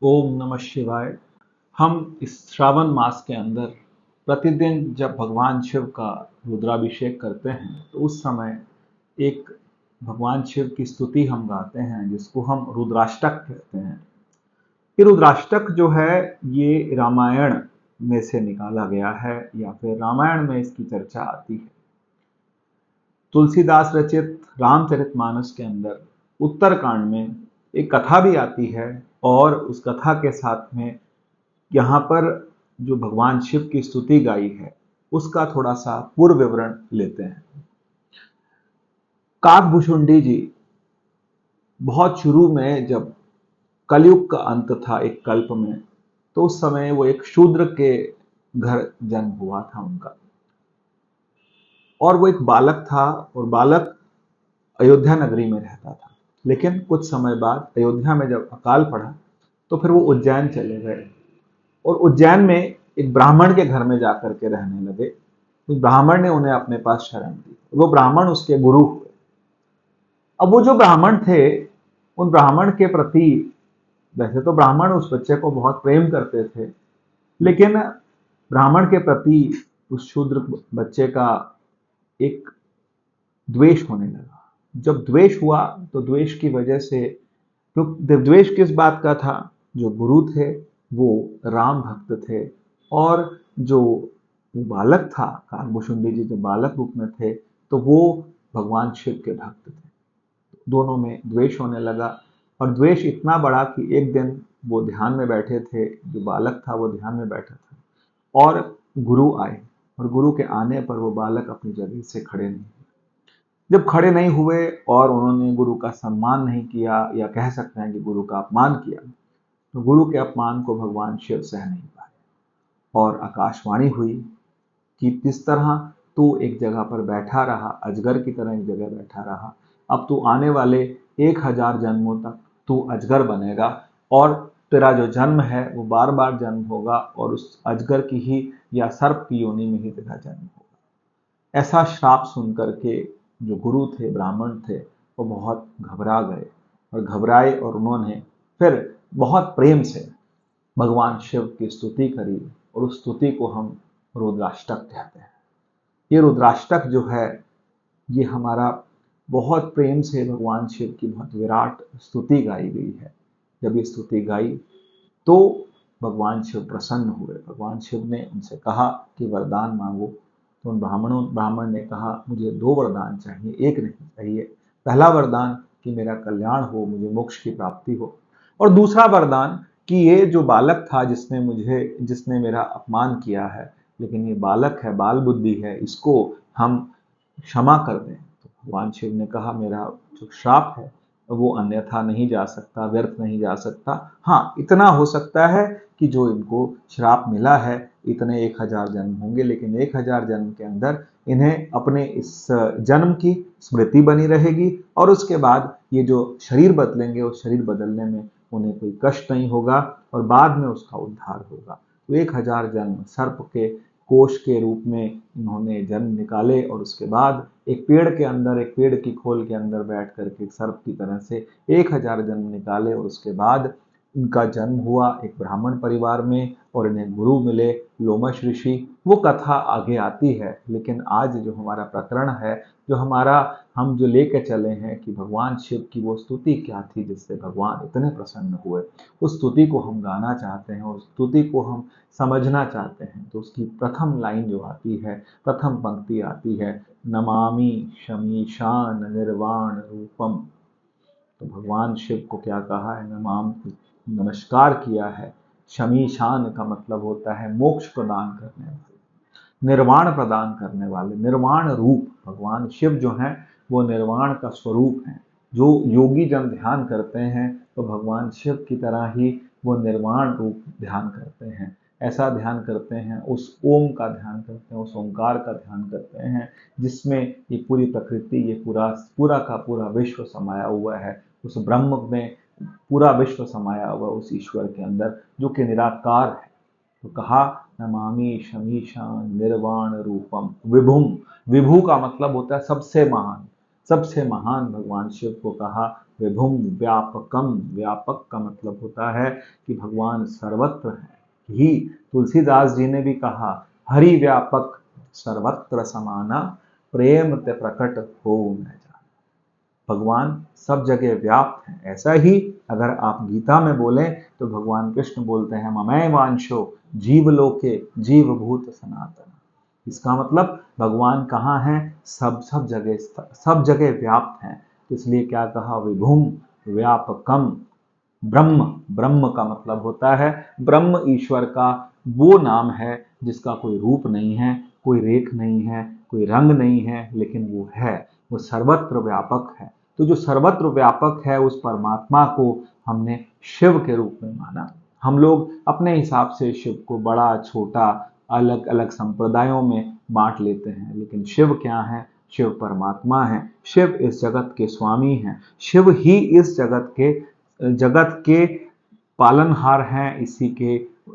ओम नमः शिवाय। हम इस श्रावण मास के अंदर प्रतिदिन जब भगवान शिव का रुद्राभिषेक करते हैं तो उस समय एक भगवान शिव की स्तुति हम गाते हैं जिसको हम रुद्राष्टक कहते हैं। ये रुद्राष्टक जो है ये रामायण में से निकाला गया है या फिर रामायण में इसकी चर्चा आती है। तुलसीदास रचित रामचरितमानस के अंदर उत्तरकांड में एक कथा भी आती है और उस कथा के साथ में यहाँ पर जो भगवान शिव की स्तुति गाई है उसका थोड़ा सा पूर्व विवरण लेते हैं। काकभुशुंडी जी बहुत शुरू में जब कलयुग का अंत था एक कल्प में, तो उस समय वो एक शूद्र के घर जन्म हुआ था उनका, और वो एक बालक था और बालक अयोध्या नगरी में रहता था। लेकिन कुछ समय बाद अयोध्या में जब अकाल पड़ा तो फिर वो उज्जैन चले गए और उज्जैन में एक ब्राह्मण के घर में जाकर के रहने लगे। उस ब्राह्मण ने उन्हें अपने पास शरण दी, वो ब्राह्मण उसके गुरु हुए। अब वो जो ब्राह्मण थे उन ब्राह्मण के प्रति, वैसे तो ब्राह्मण उस बच्चे को बहुत प्रेम करते थे, लेकिन ब्राह्मण के प्रति उस शूद्र बच्चे का एक द्वेष होने लगा। जब द्वेष हुआ तो द्वेष की वजह से, द्वेष किस बात का था, जो गुरु थे वो राम भक्त थे और जो बालक था काकभुशुंडी जी जो बालक रूप में थे तो वो भगवान शिव के भक्त थे। दोनों में द्वेष होने लगा और द्वेष इतना बड़ा कि एक दिन वो ध्यान में बैठे थे, जो बालक था वो ध्यान में बैठा था और गुरु आए, और गुरु के आने पर वो बालक अपनी जगह से खड़े नहीं हुए। जब खड़े नहीं हुए और उन्होंने गुरु का सम्मान नहीं किया, या कह सकते हैं कि गुरु का अपमान किया, तो गुरु के अपमान को भगवान शिव सह नहीं पाए और आकाशवाणी हुई कि जिस तरह तू एक जगह पर बैठा रहा, अजगर की तरह एक जगह बैठा रहा, अब तू आने वाले 1000 जन्मों तक तू अजगर बनेगा और तेरा जो जन्म है वो बार बार जन्म होगा और उस अजगर की ही या सर्प की योनि में ही तेरा जन्म होगा। ऐसा श्राप सुनकर के जो गुरु थे, ब्राह्मण थे, वो बहुत घबरा गए और घबराए और उन्होंने फिर बहुत प्रेम से भगवान शिव की स्तुति करी और उस स्तुति को हम रुद्राष्टक कहते हैं। ये रुद्राष्टक जो है ये हमारा बहुत प्रेम से भगवान शिव की बहुत विराट स्तुति गाई गई है। जब ये स्तुति गाई तो भगवान शिव प्रसन्न हुए। भगवान शिव ने उनसे कहा कि वरदान मांगो, तो उन ब्राह्मण ने कहा मुझे 2 वरदान चाहिए, एक नहीं चाहिए। पहला वरदान कि मेरा कल्याण हो, मुझे मोक्ष की प्राप्ति हो, और दूसरा वरदान कि ये जो बालक था जिसने मेरा अपमान किया है, लेकिन ये बालक है, बाल बुद्धि है, इसको हम क्षमा कर दें। तो भगवान शिव ने कहा मेरा जो श्राप है वो अन्यथा नहीं जा सकता, व्यर्थ नहीं जा सकता। हाँ, इतना हो सकता है कि जो इनको श्राप मिला है इतने 1000 जन्म होंगे, लेकिन 1000 जन्म के अंदर इन्हें अपने इस जन्म की स्मृति बनी रहेगी और उसके बाद ये जो शरीर बदलेंगे उस शरीर बदलने में उन्हें कोई कष्ट नहीं होगा और बाद में उसका उद्धार होगा। तो 1000 जन्म सर्प के कोष के रूप में इन्होंने जन्म निकाले और उसके बाद एक पेड़ की खोल के अंदर बैठ करके सर्प की तरह से 1000 जन्म निकाले और उसके बाद इनका जन्म हुआ एक ब्राह्मण परिवार में और इन्हें गुरु मिले लोमश ऋषि। वो कथा आगे आती है, लेकिन आज जो हमारा प्रकरण है, जो हम जो लेके चले हैं कि भगवान शिव की वो स्तुति क्या थी जिससे भगवान इतने प्रसन्न हुए, उस स्तुति को हम गाना चाहते हैं और उस स्तुति को हम समझना चाहते हैं। तो उसकी प्रथम लाइन जो आती है, प्रथम पंक्ति आती है, नमामि शमीशान निर्वाण रूपम। तो भगवान शिव को क्या कहा है, नमस्कार किया है। शमीशान का मतलब होता है मोक्ष प्रदान करने वाले, निर्वाण प्रदान करने वाले, निर्वाण रूप। भगवान शिव जो हैं वो निर्वाण का स्वरूप हैं। जो योगी जन ध्यान करते हैं तो भगवान शिव की तरह ही वो निर्वाण रूप ध्यान करते हैं। ऐसा ध्यान करते हैं, उस ओम का ध्यान करते हैं, उस ओंकार का ध्यान करते हैं जिसमें ये पूरी प्रकृति, ये पूरा का पूरा विश्व समाया हुआ है। उस ब्रह्म में पूरा विश्व समाया हुआ उस ईश्वर के अंदर जो कि निराकार है। तो कहा नमामि शमीशान निर्वाण रूपम विभुम। विभु का मतलब होता है सबसे महान, सबसे महान भगवान शिव को कहा विभुम व्यापकम, व्यापक का मतलब होता है कि भगवान सर्वत्र है ही। तुलसीदास जी ने भी कहा, हरि व्यापक सर्वत्र समाना, प्रेम ते प्रकट हो न जाना। भगवान सब जगह व्याप्त हैं। ऐसा ही अगर आप गीता में बोलें तो भगवान कृष्ण बोलते हैं, ममैव वांशो जीवलोके जीवभूत सनातन। इसका मतलब भगवान कहाँ हैं? सब जगह व्याप्त हैं। तो इसलिए क्या कहा? विभुम व्यापकम। ब्रह्म, ब्रह्म का मतलब होता है, ब्रह्म ईश्वर का वो नाम है जिसका कोई रूप नहीं है, कोई रेख नहीं है, कोई रंग नहीं है, लेकिन वो है, वो सर्वत्र व्यापक है। तो जो सर्वत्र व्यापक है उस परमात्मा को हमने शिव के रूप में माना। हम लोग अपने हिसाब से शिव को बड़ा छोटा अलग अलग संप्रदायों में बांट लेते हैं, लेकिन शिव क्या है? शिव परमात्मा है। शिव इस जगत के स्वामी हैं। शिव ही इस जगत के पालनहार हैं,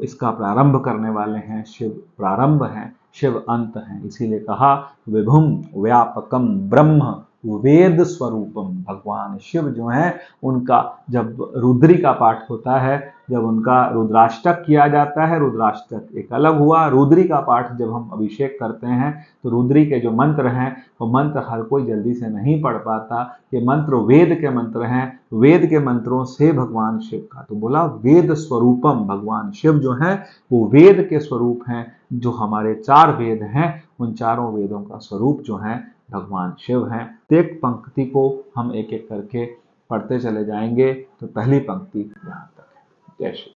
इसका प्रारंभ करने वाले हैं। शिव प्रारंभ हैं, शिव अंत हैं। इसीलिए कहा विभुम व्यापकम ब्रह्म वेद स्वरूपम। भगवान शिव जो हैं उनका जब रुद्री का पाठ होता है, जब उनका रुद्राष्टक किया जाता है, रुद्राष्टक एक अलग हुआ, रुद्री का पाठ जब हम अभिषेक करते हैं तो रुद्री के जो मंत्र हैं वो मंत्र हर कोई जल्दी से नहीं पढ़ पाता। ये मंत्र वेद के मंत्र हैं, वेद के मंत्रों से भगवान शिव का, तो बोला वेद स्वरूपम। भगवान शिव जो हैं वो वेद के स्वरूप हैं। जो हमारे 4 वेद हैं उन चारों वेदों का स्वरूप जो है भगवान शिव हैं। एक पंक्ति को हम एक एक करके पढ़ते चले जाएंगे। तो पहली पंक्ति यहाँ तक है। जय श्री